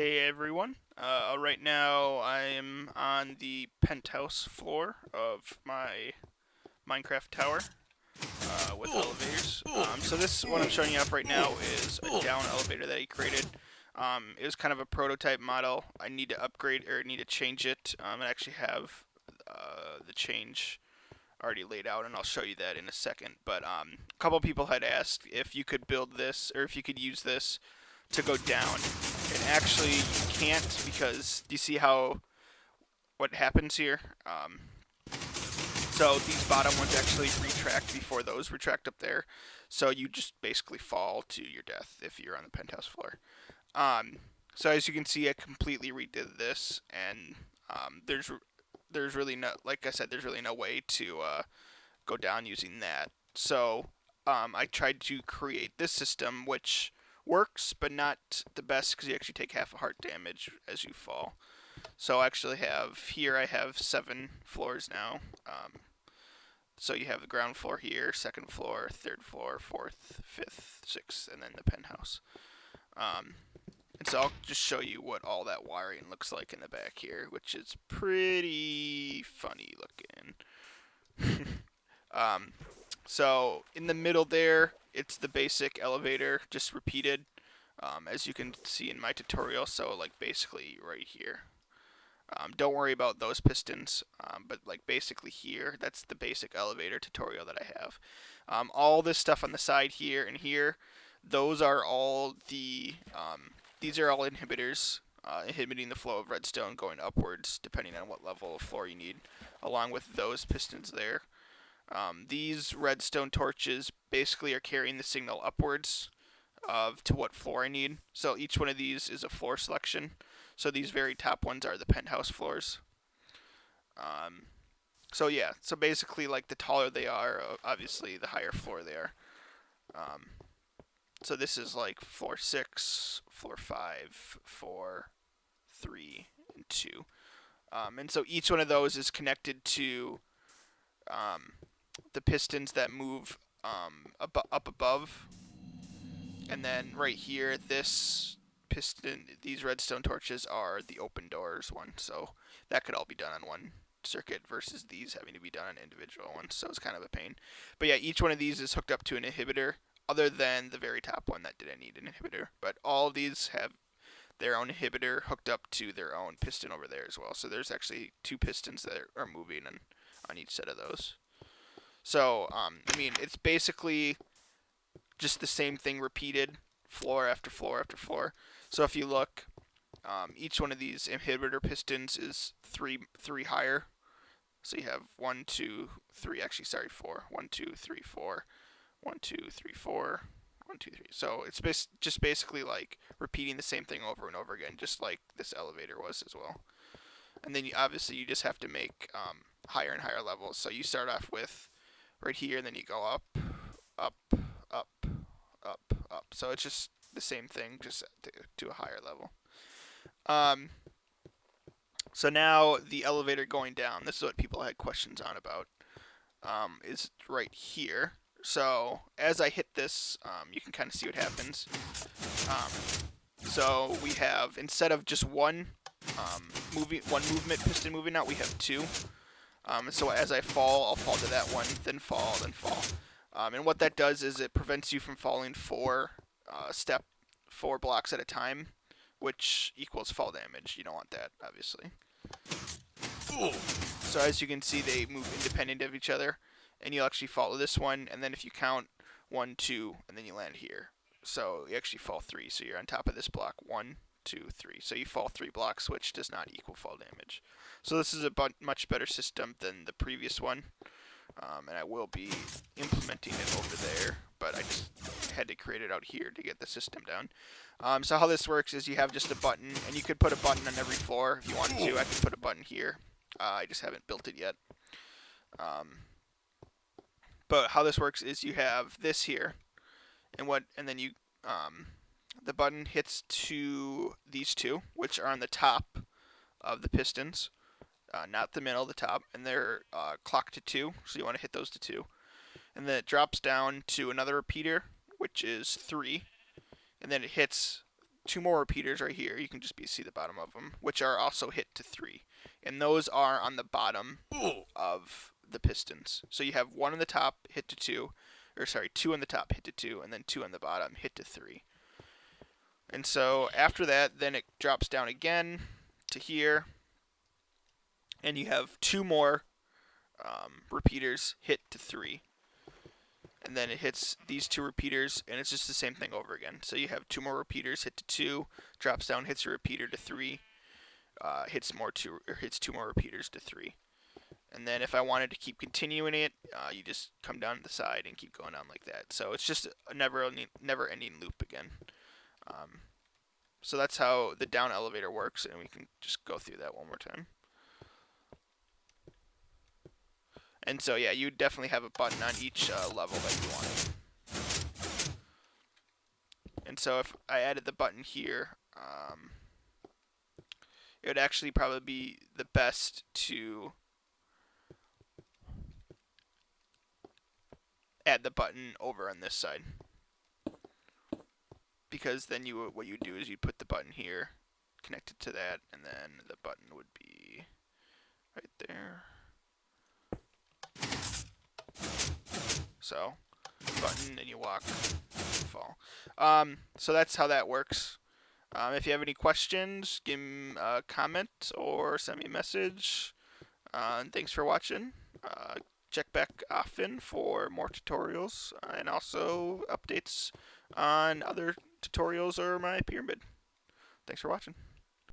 Hey everyone. Right now I am on the penthouse floor of my Minecraft tower with elevators. So this what I'm showing you off right now is a down elevator that he created. It was kind of a prototype model. I need to upgrade or need to change it. I actually have the change already laid out, and I'll show you that in a second. But a couple people had asked if you could build this or if you could use this to go down. And actually, you can't because do you see how what happens here? So these bottom ones actually retract before those retract up there. So you just basically fall to your death if you're on the penthouse floor. Um, so as you can see, I completely redid this, and there's really no, like I said, there's really no way to go down using that. So I tried to create this system, which works, but not the best because you actually take half a heart damage as you fall. So I actually have here I have 7 floors now. So you have the ground floor here, second floor, third floor, fourth, fifth, sixth, and then the penthouse. Um, and so I'll just show you what all that wiring looks like in the back here, which is pretty funny looking. um, so in the middle there, it's the basic elevator, just repeated, as you can see in my tutorial. So like basically right here. Don't worry about those pistons, but like basically here, that's the basic elevator tutorial that I have. All this stuff on the side here and here, those are all these are all inhibitors, inhibiting the flow of redstone going upwards, depending on what level of floor you need, along with those pistons there. These redstone torches basically are carrying the signal upwards of to what floor I need. So each one of these is a floor selection. So these very top ones are the penthouse floors. Um, so yeah, so basically like the taller they are, obviously the higher floor they are. Um, so this is like floor 6, floor 5, 4, 3, and 2. And so each one of those is connected to um, the pistons that move up above. And then right here, this piston, these redstone torches are the open doors one. So that could all be done on one circuit versus these having to be done on individual ones. So it's kind of a pain. But yeah, each one of these is hooked up to an inhibitor, other than the very top one that didn't need an inhibitor. But all of these have their own inhibitor hooked up to their own piston over there as well. So there's actually 2 pistons that are moving on each set of those. So I mean, it's basically just the same thing repeated, floor after floor after floor. So if you look, each one of these inhibitor pistons is three higher. So you have 1, 2, 3. Actually, sorry, 4. 1, 2, 3, 4. 1, 2, 3, 4. 1, 2, 3. So it's just basically like repeating the same thing over and over again, just like this elevator was as well. And then obviously you just have to make higher and higher levels. So you start off with right here, and then you go up, up, up, up, up. So it's just the same thing, just to a higher level. Um, so now the elevator going down. This is what people had questions on about. Is right here. So as I hit this, you can kind of see what happens. Um, so we have, instead of just one one movement piston moving out, we have 2. So as I fall, I'll fall to that one, then fall, then fall. And what that does is it prevents you from falling 4 blocks at a time, which equals fall damage. You don't want that, obviously. So as you can see, they move independent of each other, and you'll actually follow this one, and then if you count 1, 2, and then you land here. So you actually fall 3, so you're on top of this block. 1, 2, 3. So you fall 3 blocks, which does not equal fall damage. So this is a much better system than the previous one, and I will be implementing it over there, but I just had to create it out here to get the system down. So how this works is you have just a button, and you could put a button on every floor if you wanted to. I could put a button here. I just haven't built it yet. But how this works is you have this here, and then you the button hits to these 2, which are on the top of the pistons, not the middle, the top, and they're clocked to 2. So you want to hit those to 2, and then it drops down to another repeater, which is 3, and then it hits two more repeaters right here. You can just see the bottom of them, which are also hit to 3. And those are on the bottom of the pistons. So you have one on the top, hit to 2. Or sorry, 2 on the top, hit to 2. And then 2 on the bottom, hit to 3. And so after that, then it drops down again to here. And you have 2 more repeaters hit to 3. And then it hits these 2 repeaters, and it's just the same thing over again. So you have 2 more repeaters hit to 2, drops down, hits a repeater to 3, hits 2 more repeaters to 3. And then if I wanted to keep continuing it, you just come down to the side and keep going on like that. So it's just a never-ending loop again. So that's how the down elevator works, and we can just go through that one more time. And so, yeah, you definitely have a button on each level that you want. And so if I added the button here, it would actually probably be the best to add the button over on this side. Because then what you do is you put the button here, connect it to that, and then the button would be right there. So, button, and you walk, fall. So that's how that works. If you have any questions, give me a comment or send me a message. And thanks for watching. Check back often for more tutorials and also updates on other tutorials or my pyramid. Thanks for watching.